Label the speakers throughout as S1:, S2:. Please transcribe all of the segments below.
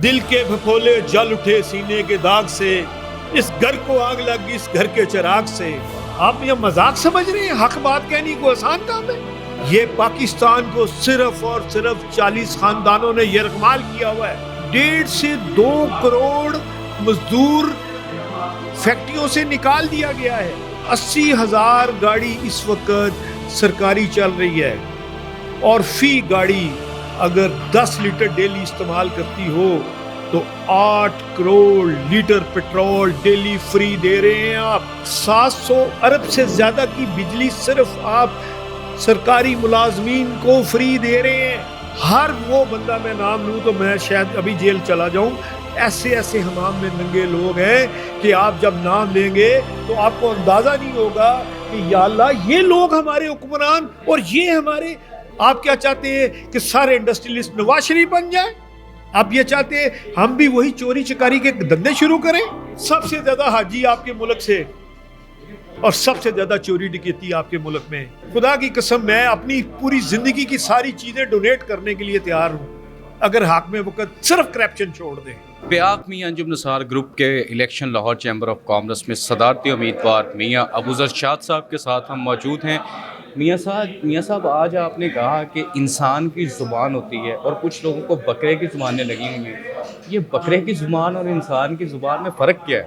S1: دل کے پھپھولے جل اٹھے سینے کے داغ سے، اس گھر کو آگ لگ گئی اس گھر کے چراغ سے۔ آپ یہ مذاق سمجھ رہے ہیں؟ حق بات کہنے کو آسان کام ہے؟ یہ پاکستان کو صرف اور صرف 40 خاندانوں نے یرغمال کیا ہوا ہے۔ 1.5 سے 2 کروڑ مزدور فیکٹریوں سے نکال دیا گیا ہے۔ 80,000 گاڑی اس وقت سرکاری چل رہی ہے، اور فی گاڑی اگر 10 لیٹر ڈیلی استعمال کرتی ہو تو 8 crore litre petrol daily free دے رہے ہیں آپ۔ 700 ارب سے زیادہ کی بجلی صرف آپ سرکاری ملازمین کو فری دے رہے ہیں۔ ہر وہ بندہ میں نام لوں تو میں شاید ابھی جیل چلا جاؤں، ایسے ایسے حمام میں ننگے لوگ ہیں کہ آپ جب نام لیں گے تو آپ کو اندازہ نہیں ہوگا کہ یا اللہ یہ لوگ ہمارے حکمران، اور یہ ہمارے، آپ کیا چاہتے ہیں کہ سارے انڈسٹریلسٹ نواز شریف بن جائیں؟ آپ یہ چاہتے ہیں ہم بھی وہی چوری چکاری کے دھندے شروع کریں؟ سب سے زیادہ حاجی آپ کے ملک سے اور سب سے زیادہ چوری ڈکیتی آپ کے ملک میں۔ خدا کی قسم میں اپنی پوری زندگی کی ساری چیزیں ڈونیٹ کرنے کے لیے تیار ہوں اگر حاکم وقت صرف کرپشن چھوڑ دیں۔
S2: بیاق میاں انجم نثار گروپ کے election Lahore chamber of commerce میں صدارتی امیدوار میاں ابوذر شاد صاحب کے ساتھ ہم موجود ہیں۔ میاں صاحب آج آپ نے کہا کہ انسان کی زبان ہوتی ہے اور کچھ لوگوں کو بکرے کی زبانیں لگی ہوئی ہیں، یہ بکرے کی زبان اور انسان کی زبان میں فرق کیا ہے؟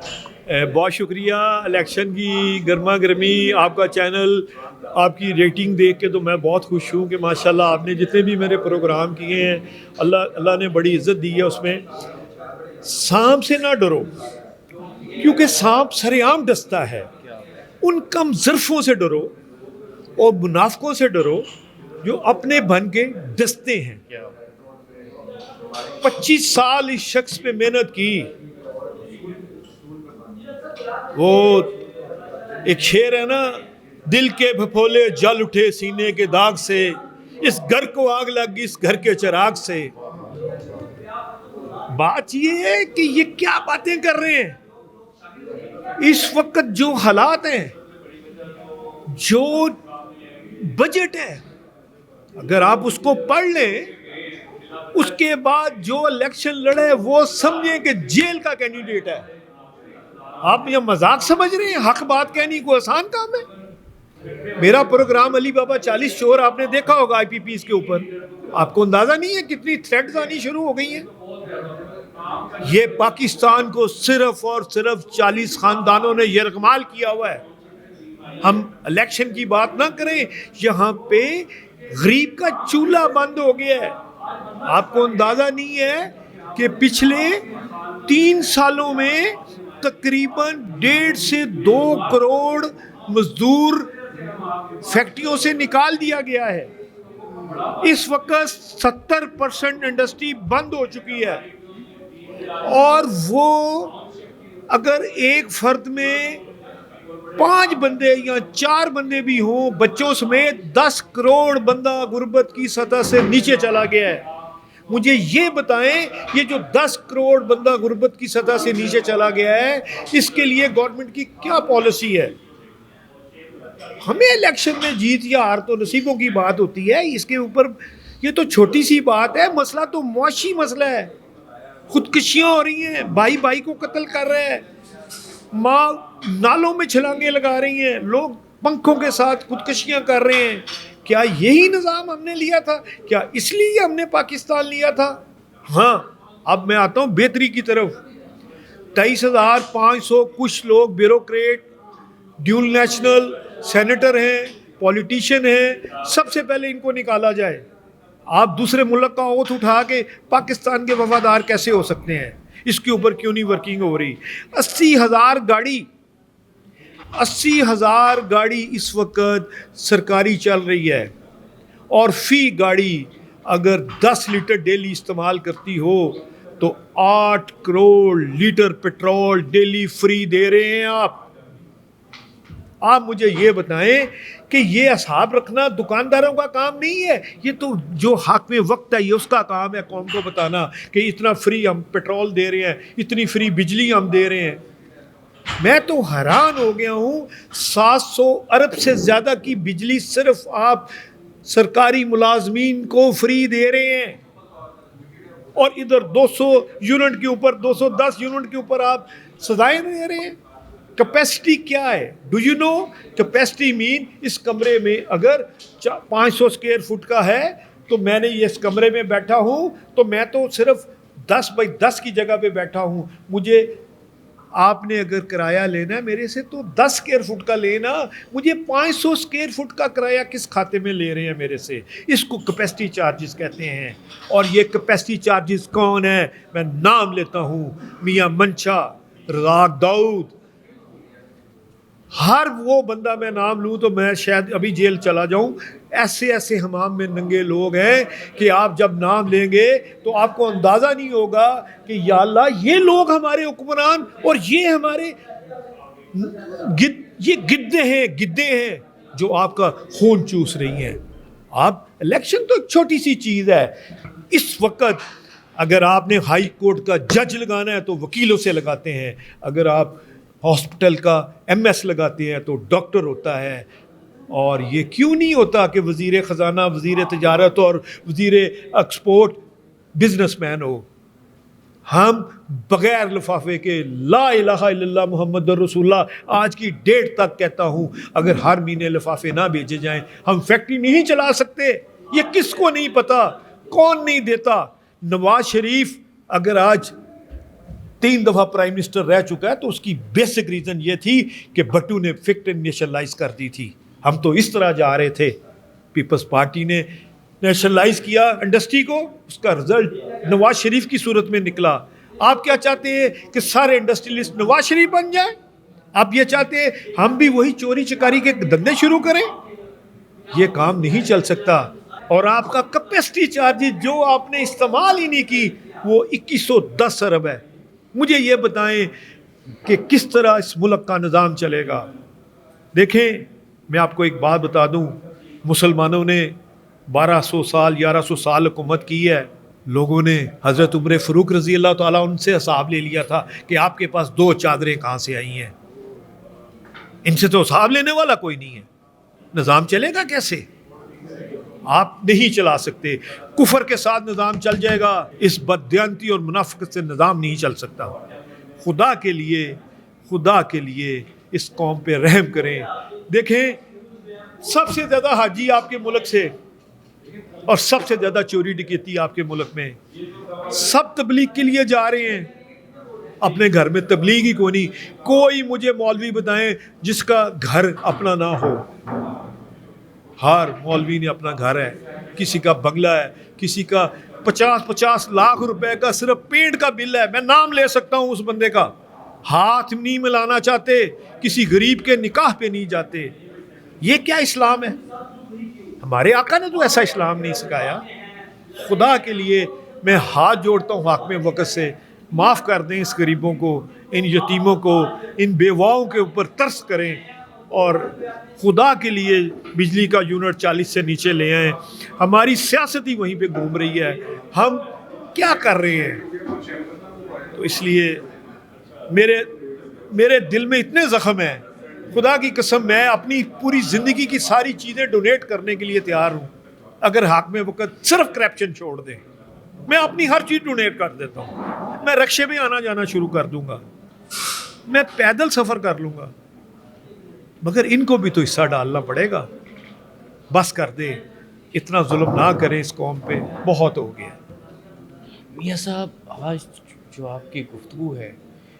S1: بہت شکریہ۔ الیکشن کی گرما گرمی، آپ کا چینل، آپ کی ریٹنگ دیکھ کے تو میں بہت خوش ہوں کہ ماشاءاللہ آپ نے جتنے بھی میرے پروگرام کیے ہیں اللہ نے بڑی عزت دی ہے اس میں۔ سانپ سے نہ ڈرو، کیونکہ سانپ سر عام ڈستا ہے۔ ان کم ظرفوں سے ڈرو اور منافقوں سے ڈرو جو اپنے بن کے ڈستے ہیں۔ 25 سال اس شخص پہ محنت کی۔ وہ ایک شعر ہے نا، دل کے پھپھولے جل اٹھے سینے کے داغ سے، اس گھر کو آگ لگ گئی اس گھر کے چراغ سے۔ بات یہ ہے کہ یہ کیا باتیں کر رہے ہیں؟ اس وقت جو حالات ہیں، جو بجٹ ہے، اگر آپ اس کو پڑھ لیں، اس کے بعد جو الیکشن لڑے وہ سمجھیں کہ جیل کا کینڈیڈیٹ ہے۔ آپ یہ مذاق سمجھ رہے ہیں؟ حق بات کہنے کو آسان کام ہے؟ میرا پروگرام علی بابا 40 چور آپ نے دیکھا ہوگا آئی پی پیز کے اوپر، آپ کو اندازہ نہیں ہے کتنی تھریٹس آنی شروع ہو گئی ہیں۔ یہ پاکستان کو صرف اور صرف 40 خاندانوں نے یرغمال کیا ہوا ہے۔ ہم الیکشن کی بات نہ کریں، یہاں پہ غریب کا چولہا بند ہو گیا ہے۔ آپ کو اندازہ نہیں ہے کہ پچھلے 3 سالوں میں تقریباً 1.5 سے 2 کروڑ مزدور فیکٹریوں سے نکال دیا گیا ہے۔ اس وقت 70% انڈسٹری بند ہو چکی ہے، اور وہ اگر ایک فرد میں 5 بندے یا 4 بندے بھی ہوں بچوں سمیت، 10 کروڑ بندہ غربت کی سطح سے نیچے چلا گیا ہے۔ مجھے یہ بتائیں، یہ جو 10 کروڑ بندہ غربت کی سطح سے نیچے چلا گیا ہے، اس کے لیے گورنمنٹ کی کیا پالیسی ہے؟ ہمیں الیکشن میں جیت یا ہار تو نصیبوں کی بات ہوتی ہے، اس کے اوپر یہ تو چھوٹی سی بات ہے۔ مسئلہ تو معاشی مسئلہ ہے۔ خودکشیاں ہو رہی ہیں، بھائی بھائی کو قتل کر رہے ہیں، ماں نالوں میں چھلانگیں لگا رہی ہیں، لوگ پنکھوں کے ساتھ خودکشیاں کر رہے ہیں۔ کیا یہی نظام ہم نے لیا تھا؟ کیا اس لیے ہم نے پاکستان لیا تھا؟ ہاں، اب میں آتا ہوں بہتری کی طرف۔ 23,500 کچھ لوگ بیوروکریٹ، ڈیول نیشنل، سینیٹر ہیں، پولیٹیشین ہیں، سب سے پہلے ان کو نکالا جائے۔ آپ دوسرے ملک کا اوتھ اٹھا کے پاکستان کے وفادار کیسے ہو سکتے ہیں؟ اس کے اوپر کیوں نہیں ورکنگ ہو رہی؟ 80,000 گاڑی اس وقت سرکاری چل رہی ہے، اور فی گاڑی اگر 10 لیٹر ڈیلی استعمال کرتی ہو تو 8 crore litre petrol daily free دے رہے ہیں آپ۔ آپ مجھے یہ بتائیں کہ یہ حساب رکھنا دکانداروں کا کام نہیں ہے، یہ تو جو حاکم وقت ہے یہ اس کا کام ہے قوم کو بتانا کہ اتنا فری ہم پیٹرول دے رہے ہیں، اتنی فری بجلی ہم دے رہے ہیں۔ میں تو حیران ہو گیا ہوں، 700 ارب سے زیادہ کی بجلی صرف آپ سرکاری ملازمین کو فری دے رہے ہیں۔ اور ادھر 200 یونٹ کے اوپر 210 یونٹ کے اوپر آپ سزائیں دے رہے ہیں. کیپیسٹی کیا ہے؟ ڈو یو نو کیپیسٹی مین اس کمرے میں اگر 500 اسکوائر فٹ کا ہے تو میں نے اس کمرے میں بیٹھا ہوں تو میں تو صرف 10x10 کی جگہ پہ بیٹھا ہوں. مجھے آپ نے اگر کرایہ لینا ہے میرے سے تو 10 اسکوائر فٹ کا لینا, مجھے 500 اسکوائر فٹ کا کرایہ کس کھاتے میں لے رہے ہیں میرے سے؟ اس کو کیپیسٹی چارجز کہتے ہیں. اور یہ کیپیسٹی چارجز کون ہے؟ میں نام لیتا ہوں, میاں منشا, رزاق داؤد. ہر وہ بندہ میں نام لوں تو میں شاید ابھی جیل چلا جاؤں. ایسے ایسے حمام میں ننگے لوگ ہیں کہ آپ جب نام لیں گے تو آپ کو اندازہ نہیں ہوگا کہ یا اللہ یہ لوگ ہمارے حکمران اور یہ ہمارے یہ گدے ہیں جو آپ کا خون چوس رہی ہیں. آپ الیکشن تو ایک چھوٹی سی چیز ہے. اس وقت اگر آپ نے ہائی کورٹ کا جج لگانا ہے تو وکیلوں سے لگاتے ہیں, اگر آپ ہاسپٹل کا MS لگاتے ہیں تو ڈاکٹر ہوتا ہے. اور یہ کیوں نہیں ہوتا کہ وزیر خزانہ, وزیر تجارت اور وزیر ایکسپورٹ بزنس مین ہو؟ ہم بغیر لفافے کے لا الہ الا اللہ محمد رسول اللہ آج کی ڈیٹ تک کہتا ہوں, اگر ہر مہینے لفافے نہ بھیجے جائیں ہم فیکٹری نہیں چلا سکتے. یہ کس کو نہیں پتا, کون نہیں دیتا؟ نواز شریف اگر آج 3 دفعہ پرائم منسٹر رہ چکا ہے تو اس کی بیسک ریزن یہ تھی کہ بھٹو نے فیکٹری نیشنلائز کر دی تھی. ہم تو اس طرح جا رہے تھے, پیپلز پارٹی نے نیشنلائز کیا انڈسٹری کو, اس کا رزلٹ نواز شریف کی صورت میں نکلا. آپ کیا چاہتے ہیں کہ سارے انڈسٹریلسٹ نواز شریف بن جائیں؟ آپ یہ چاہتے ہیں ہم بھی وہی چوری چکاری کے دھندے شروع کریں؟ یہ کام نہیں چل سکتا. اور آپ کا کیپیسٹی چارج جو آپ نے استعمال ہی نہیں کی وہ 2110 ارب ہے. مجھے یہ بتائیں کہ کس طرح اس ملک کا نظام چلے گا. دیکھیں میں آپ کو ایک بات بتا دوں, مسلمانوں نے 1200 سال 1100 سال حکومت کی ہے. لوگوں نے حضرت عمر فاروق رضی اللہ تعالیٰ ان سے حساب لے لیا تھا کہ آپ کے پاس 2 چادریں کہاں سے آئی ہیں. ان سے تو حساب لینے والا کوئی نہیں ہے. نظام چلے گا کیسے؟ آپ نہیں چلا سکتے. کفر کے ساتھ نظام چل جائے گا, اس بددیانتی اور منافقت سے نظام نہیں چل سکتا. خدا کے لیے اس قوم پہ رحم کریں. دیکھیں سب سے زیادہ حاجی آپ کے ملک سے اور سب سے زیادہ چوری ڈکیتی آپ کے ملک میں. سب تبلیغ کے لیے جا رہے ہیں, اپنے گھر میں تبلیغ ہی کوئی نہیں. کوئی مجھے مولوی بتائیں جس کا گھر اپنا نہ ہو. ہر مولوی نے اپنا گھر ہے, کسی کا بنگلہ ہے, کسی کا 50 لاکھ روپے کا صرف پینٹ کا بل ہے. میں نام لے سکتا ہوں اس بندے کا. ہاتھ نہیں ملانا چاہتے, کسی غریب کے نکاح پہ نہیں جاتے. یہ کیا اسلام ہے؟ ہمارے آقا نے تو ایسا اسلام نہیں سکھایا. خدا کے لیے میں ہاتھ جوڑتا ہوں حاکم وقت سے, معاف کر دیں اس غریبوں کو, ان یتیموں کو, ان بیواؤں کے اوپر ترس کریں. اور خدا کے لیے بجلی کا یونٹ 40 سے نیچے لے آئیں. ہماری سیاست ہی وہیں پہ گھوم رہی ہے. ہم کیا کر رہے ہیں؟ تو اس لیے میرے دل میں اتنے زخم ہیں, خدا کی قسم میں اپنی پوری زندگی کی ساری چیزیں ڈونیٹ کرنے کے لیے تیار ہوں. اگر حاکم وقت صرف کرپشن چھوڑ دیں, میں اپنی ہر چیز ڈونیٹ کر دیتا ہوں. میں رکشے میں آنا جانا شروع کر دوں گا, میں پیدل سفر کر لوں گا, مگر ان کو بھی تو حصہ ڈالنا پڑے گا. بس کر دے, اتنا ظلم نہ کریں اس قوم پہ, بہت ہو گیا.
S2: میاں صاحب آج جو آپ کی گفتگو ہے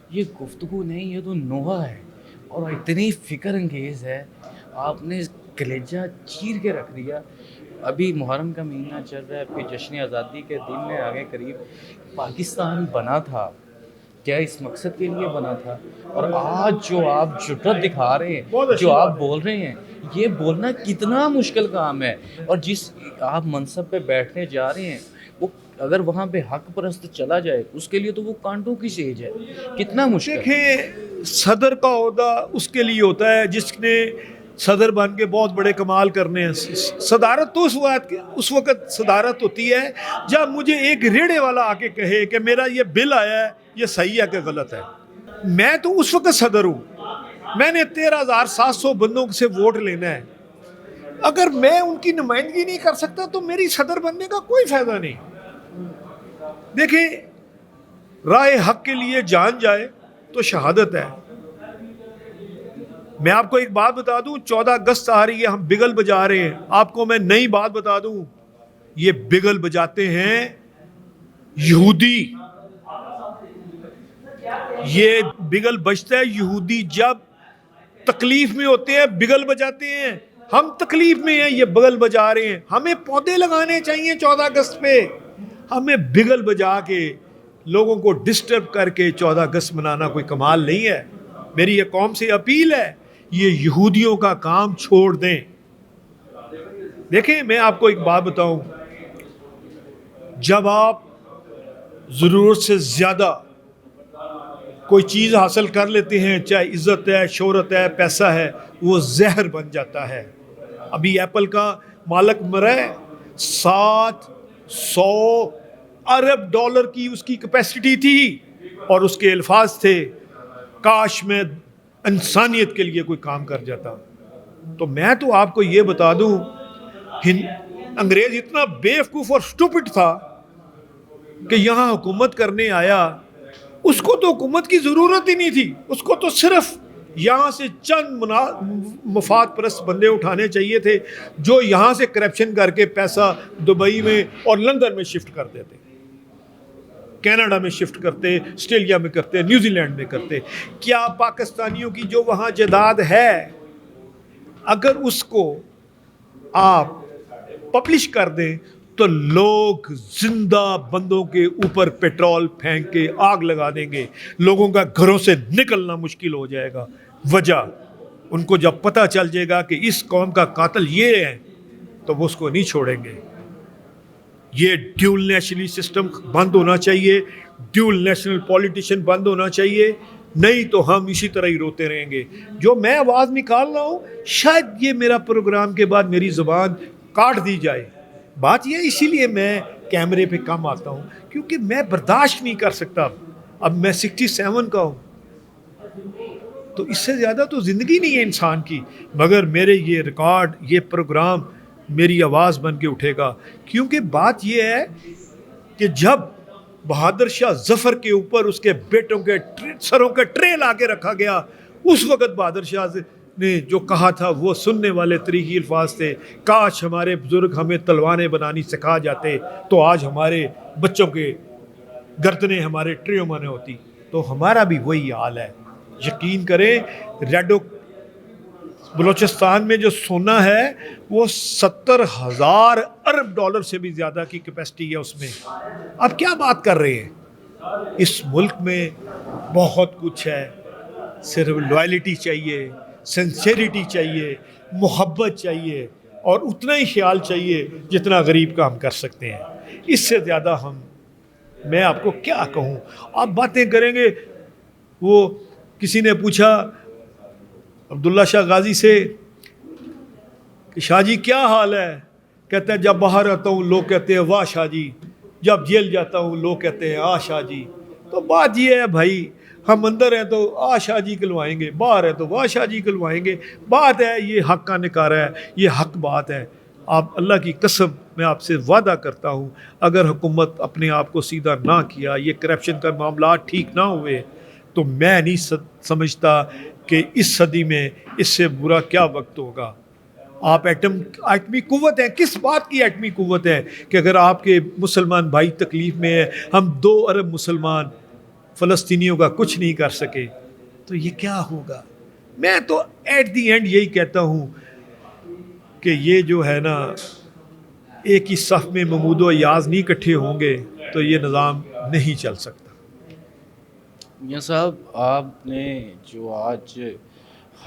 S2: یہ گفتگو نہیں, یہ تو نوحہ ہے اور اتنی فکر انگیز ہے. آپ نے کلیجہ چیر کے رکھ دیا. ابھی محرم کا مہینہ چل رہا ہے, پھر جشن آزادی کے دن میں آگے قریب. پاکستان بنا تھا کیا اس مقصد کے لیے بنا تھا؟ اور آج جو آپ جرأت دکھا رہے ہیں, جو آپ بول رہے ہیں, یہ بولنا کتنا مشکل کام ہے. اور جس آپ منصب پہ بیٹھنے جا رہے ہیں وہ اگر وہاں پہ حق پرست چلا جائے اس کے لیے تو وہ کانٹوں کی سیج ہے. کتنا مشکل.
S1: دیکھیں صدر کا عہدہ اس کے لیے ہوتا ہے جس نے صدر بن کے بہت بڑے کمال کرنے ہیں. صدارت تو اس وقت صدارت ہوتی ہے جب مجھے ایک ریڑے والا آ کے کہے کہ میرا یہ بل آیا ہے, یہ صحیح ہے کہ غلط ہے. میں تو اس وقت صدر ہوں, میں نے 13,700 بندوں سے ووٹ لینا ہے. اگر میں ان کی نمائندگی نہیں کر سکتا تو میری صدر بننے کا کوئی فائدہ نہیں. دیکھیں راہ حق کے لیے جان جائے تو شہادت ہے. میں آپ کو ایک بات بتا دوں, 14 اگست آ رہی ہے, ہم بگل بجا رہے ہیں. آپ کو میں نئی بات بتا دوں, یہ بگل بجاتے ہیں یہودی. یہ بگل بجتا ہے یہودی, جب تکلیف میں ہوتے ہیں بگل بجاتے ہیں. ہم تکلیف میں ہیں, یہ بگل بجا رہے ہیں. ہمیں پودے لگانے چاہیے 14 اگست پہ, ہمیں بگل بجا کے لوگوں کو ڈسٹرب کر کے 14 اگست منانا کوئی کمال نہیں ہے. میری یہ قوم سے اپیل ہے, یہ یہودیوں کا کام چھوڑ دیں. دیکھیں میں آپ کو ایک بات بتاؤں, جب آپ ضرورت سے زیادہ کوئی چیز حاصل کر لیتے ہیں, چاہے عزت ہے, شہرت ہے, پیسہ ہے, وہ زہر بن جاتا ہے. ابھی ایپل کا مالک مرا ہے, 700 ارب ڈالر کی اس کی کیپیسٹی تھی, اور اس کے الفاظ تھے کاش میں انسانیت کے لیے کوئی کام کر جاتا. تو میں تو آپ کو یہ بتا دوں, انگریز اتنا بیوقوف اور سٹوپڈ تھا کہ یہاں حکومت کرنے آیا. اس کو تو حکومت کی ضرورت ہی نہیں تھی, اس کو تو صرف یہاں سے چند مفاد پرست بندے اٹھانے چاہیے تھے جو یہاں سے کرپشن کر کے پیسہ دبئی میں اور لندن میں شفٹ کر دیتے, کینیڈا میں شفٹ کرتے, آسٹریلیا میں کرتے, نیوزی لینڈ میں کرتے. کیا پاکستانیوں کی جو وہاں جائیداد ہے, اگر اس کو آپ پبلش کر دیں تو لوگ زندہ بندوں کے اوپر پیٹرول پھینک کے آگ لگا دیں گے, لوگوں کا گھروں سے نکلنا مشکل ہو جائے گا. وجہ ان کو جب پتہ چل جائے گا کہ اس قوم کا قاتل یہ ہے تو وہ اس کو نہیں چھوڑیں گے. یہ ڈیول نیشنلی سسٹم بند ہونا چاہیے, ڈیول نیشنل پولیٹیشین بند ہونا چاہیے, نہیں تو ہم اسی طرح ہی روتے رہیں گے. جو میں آواز نکال رہا ہوں, شاید یہ میرا پروگرام کے بعد میری زبان کاٹ دی جائے. بات یہ اسی لیے میں کیمرے پہ کم آتا ہوں, کیونکہ میں برداشت نہیں کر سکتا. اب میں 67 کا ہوں, تو اس سے زیادہ تو زندگی نہیں ہے انسان کی, مگر میرے یہ ریکارڈ, یہ پروگرام میری آواز بن کے اٹھے گا. کیونکہ بات یہ ہے کہ جب بہادر شاہ ظفر کے اوپر اس کے بیٹوں کے سروں کے ٹرے لا کے رکھا گیا, اس وقت بہادر شاہ نے جو کہا تھا وہ سننے والے طریقی الفاظ تھے, کاش ہمارے بزرگ ہمیں تلواریں بنانی سکھا جاتے تو آج ہمارے بچوں کے گردنیں ہمارے ٹریوں میں ہوتی. تو ہمارا بھی وہی حال ہے. یقین کریں, ریڈو بلوچستان میں جو سونا ہے وہ 70,000 ارب ڈالر سے بھی زیادہ کی کیپیسٹی ہے اس میں. اب کیا بات کر رہے ہیں, اس ملک میں بہت کچھ ہے, صرف لوائلٹی چاہیے, سنسیریٹی چاہیے, محبت چاہیے, اور اتنا ہی خیال چاہیے جتنا غریب کا ہم کر سکتے ہیں. اس سے زیادہ میں آپ کو کیا کہوں. آپ باتیں کریں گے. وہ کسی نے پوچھا عبداللہ شاہ غازی سے کہ شاہ جی کیا حال ہے, کہتے ہیں جب باہر آتا ہوں لوگ کہتے ہیں واہ شاہ جی, جب جیل جاتا ہوں لوگ کہتے ہیں آ شاہ جی. تو بات یہ ہے بھائی, ہم اندر ہیں تو آ شاہ جی کلوائیں گے, باہر ہیں تو واہ شاہ جی کلوائیں گے. بات ہے یہ حق کا نکارہ ہے, یہ حق بات ہے. آپ اللہ کی قسم میں آپ سے وعدہ کرتا ہوں, اگر حکومت اپنے آپ کو سیدھا نہ کیا, یہ کرپشن کا معاملات ٹھیک نہ ہوئے, تو میں نہیں سمجھتا کہ اس صدی میں اس سے برا کیا وقت ہوگا. آپ ایٹمی قوت ہیں. کس بات کی ایٹمی قوت ہے کہ اگر آپ کے مسلمان بھائی تکلیف میں ہیں, ہم 2 ارب مسلمان فلسطینیوں کا کچھ نہیں کر سکے, تو یہ کیا ہوگا. میں تو ایٹ دی اینڈ یہی کہتا ہوں کہ یہ جو ہے نا, ایک ہی صف میں محمود و ایاز نہیں اکٹھے ہوں گے تو یہ نظام نہیں چل سکتا.
S2: میاں صاحب, آپ نے جو آج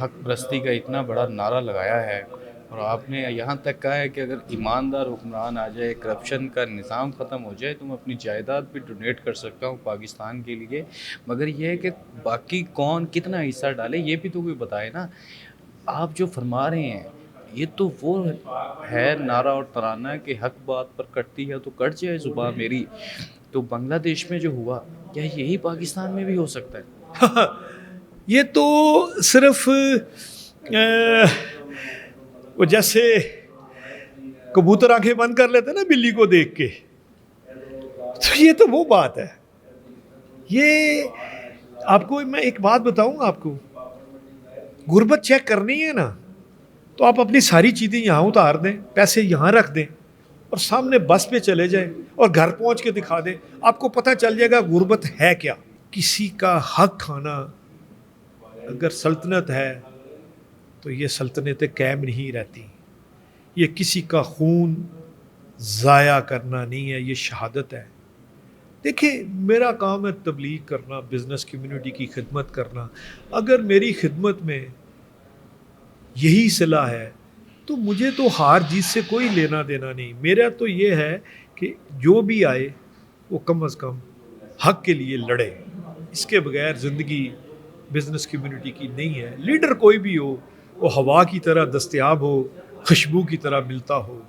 S2: حق پرستی کا اتنا بڑا نعرہ لگایا ہے, اور آپ نے یہاں تک کہا ہے کہ اگر ایماندار حکمران آ جائے, کرپشن کا نظام ختم ہو جائے, تو میں اپنی جائیداد بھی ڈونیٹ کر سکتا ہوں پاکستان کے لیے, مگر یہ ہے کہ باقی کون کتنا حصہ ڈالے یہ بھی تو کوئی بتائے نا. آپ جو فرما رہے ہیں یہ تو وہ ہے نعرہ اور ترانہ کہ حق بات پر کٹتی ہے تو کٹ جائے زباں میری. تو بنگلہ دیش میں جو ہوا, کیا یہی پاکستان میں بھی ہو سکتا ہے؟
S1: یہ تو صرف وہ جیسے کبوتر آنکھیں بند کر لیتے نا بلی کو دیکھ کے, تو یہ تو وہ بات ہے. یہ آپ کو میں ایک بات بتاؤں گا، آپ کو غربت چیک کرنی ہے نا تو آپ اپنی ساری چیزیں یہاں اتار دیں، پیسے یہاں رکھ دیں اور سامنے بس پہ چلے جائیں اور گھر پہنچ کے دکھا دیں، آپ کو پتہ چل جائے گا غربت ہے کیا. کسی کا حق کھانا اگر سلطنت ہے تو یہ سلطنتیں قائم نہیں رہتی. یہ کسی کا خون ضائع کرنا نہیں ہے، یہ شہادت ہے. دیکھیں میرا کام ہے تبلیغ کرنا، بزنس کمیونٹی کی خدمت کرنا. اگر میری خدمت میں یہی صلاح ہے تو مجھے تو ہار جیت سے کوئی لینا دینا نہیں. میرا تو یہ ہے کہ جو بھی آئے وہ کم از کم حق کے لیے لڑے. اس کے بغیر زندگی بزنس کمیونٹی کی نہیں ہے. لیڈر کوئی بھی ہو وہ ہوا کی طرح دستیاب ہو، خوشبو کی طرح ملتا ہو،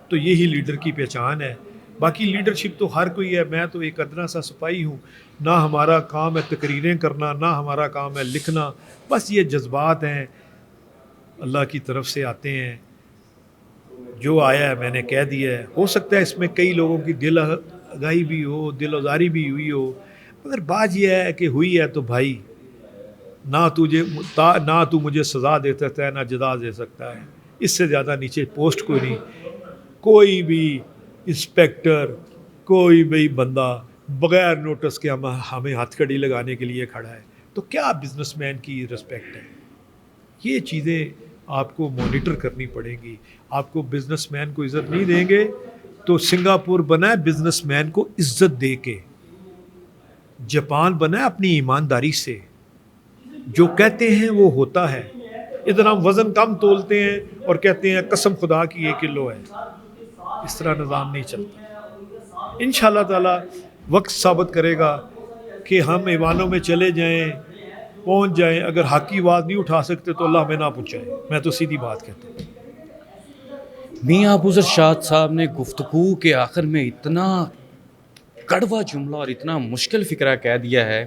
S1: تو یہی لیڈر کی پہچان ہے. باقی لیڈرشپ تو ہر کوئی ہے. میں تو ایک ادنا سا سپاہی ہوں. نہ ہمارا کام ہے تقریریں کرنا، نہ ہمارا کام ہے لکھنا. بس یہ جذبات ہیں، اللہ کی طرف سے آتے ہیں. جو آیا ہے میں نے کہہ دیا ہے. ہو سکتا ہے اس میں کئی لوگوں کی دل آگاہی بھی ہو، دل آزاری بھی ہوئی ہو، مگر بات یہ ہے کہ ہوئی ہے تو بھائی نہ تو مجھے سزا دے سکتا ہے نہ جزا دے سکتا ہے. اس سے زیادہ نیچے پوسٹ کوئی نہیں. کوئی بھی انسپیکٹر، کوئی بھی بندہ بغیر نوٹس کے ہمیں ہتھ کڑی لگانے کے لیے کھڑا ہے تو کیا بزنس مین کی رسپیکٹ ہے؟ یہ چیزیں آپ کو مانیٹر کرنی پڑیں گی. آپ کو بزنس مین کو عزت نہیں دیں گے تو سنگاپور بنا ہے بزنس مین کو عزت دے کے، جاپان بنا ہے اپنی ایمانداری سے. جو کہتے ہیں وہ ہوتا ہے. ادھر ہم وزن کم تولتے ہیں اور کہتے ہیں قسم خدا کی 1 کلو ہے. اس طرح نظام نہیں چلتا. انشاءاللہ تعالی وقت ثابت کرے گا کہ ہم ایوانوں میں چلے جائیں، پہنچ جائیں. اگر حق کی آواز نہیں اٹھا سکتے تو اللہ میں نہ پہنچائے. میں تو سیدھی بات کہتا ہوں.
S2: میاں ابوذرشاد صاحب نے گفتگو کے آخر میں اتنا کڑوا جملہ اور اتنا مشکل فکرہ کہہ دیا ہے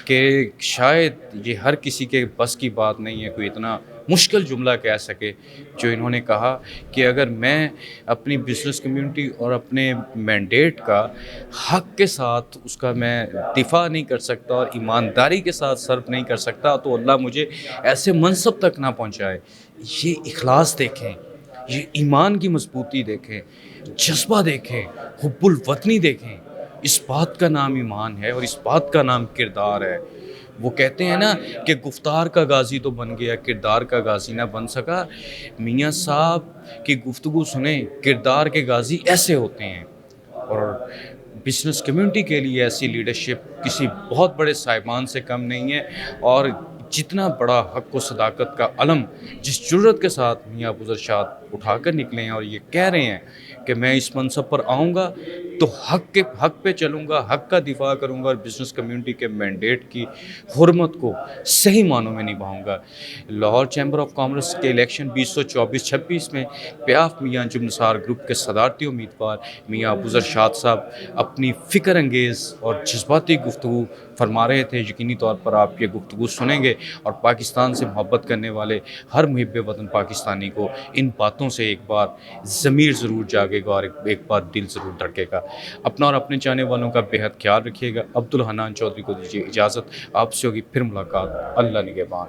S2: کہ شاید یہ ہر کسی کے بس کی بات نہیں ہے کوئی اتنا مشکل جملہ کہہ سکے. جو انہوں نے کہا کہ اگر میں اپنی بزنس کمیونٹی اور اپنے مینڈیٹ کا حق کے ساتھ اس کا میں دفاع نہیں کر سکتا اور ایمانداری کے ساتھ سرو نہیں کر سکتا تو اللہ مجھے ایسے منصب تک نہ پہنچائے. یہ اخلاص دیکھیں، یہ ایمان کی مضبوطی دیکھیں، جذبہ دیکھیں، حب الوطنی دیکھیں. اس بات کا نام ایمان ہے اور اس بات کا نام کردار ہے. وہ کہتے ہیں نا کہ گفتار کا غازی تو بن گیا، کردار کا غازی نہ بن سکا. میاں صاحب کی گفتگو سنیں، کردار کے غازی ایسے ہوتے ہیں. اور بزنس کمیونٹی کے لیے ایسی لیڈرشپ کسی بہت بڑے صاحبان سے کم نہیں ہے. اور جتنا بڑا حق و صداقت کا علم جس جرت کے ساتھ میاں ابوذرشاد اٹھا کر نکلے ہیں اور یہ کہہ رہے ہیں کہ میں اس منصب پر آؤں گا تو حق پہ چلوں گا، حق کا دفاع کروں گا اور بزنس کمیونٹی کے مینڈیٹ کی حرمت کو صحیح معنوں میں نبھاؤں گا. لاہور چیمبر آف کامرس کے الیکشن 2024-26 میں پیاف میاں انجم نثار گروپ کے صدارتی امیدوار میاں ابوذرشاد صاحب اپنی فکر انگیز اور جذباتی گفتگو فرما رہے تھے. یقینی طور پر آپ یہ گفتگو سنیں گے اور پاکستان سے محبت کرنے والے ہر محب وطن پاکستانی کو ان باتوں سے ایک بار ضمیر ضرور جاگے گا اور ایک بار دل ضرور دھڑکے گا. اپنا اور اپنے چاہنے والوں کا بے حد خیال رکھیے گا. عبدالحنان چودھری کو دیجیے اجازت. آپ سے ہوگی پھر ملاقات. اللہ نگہبان.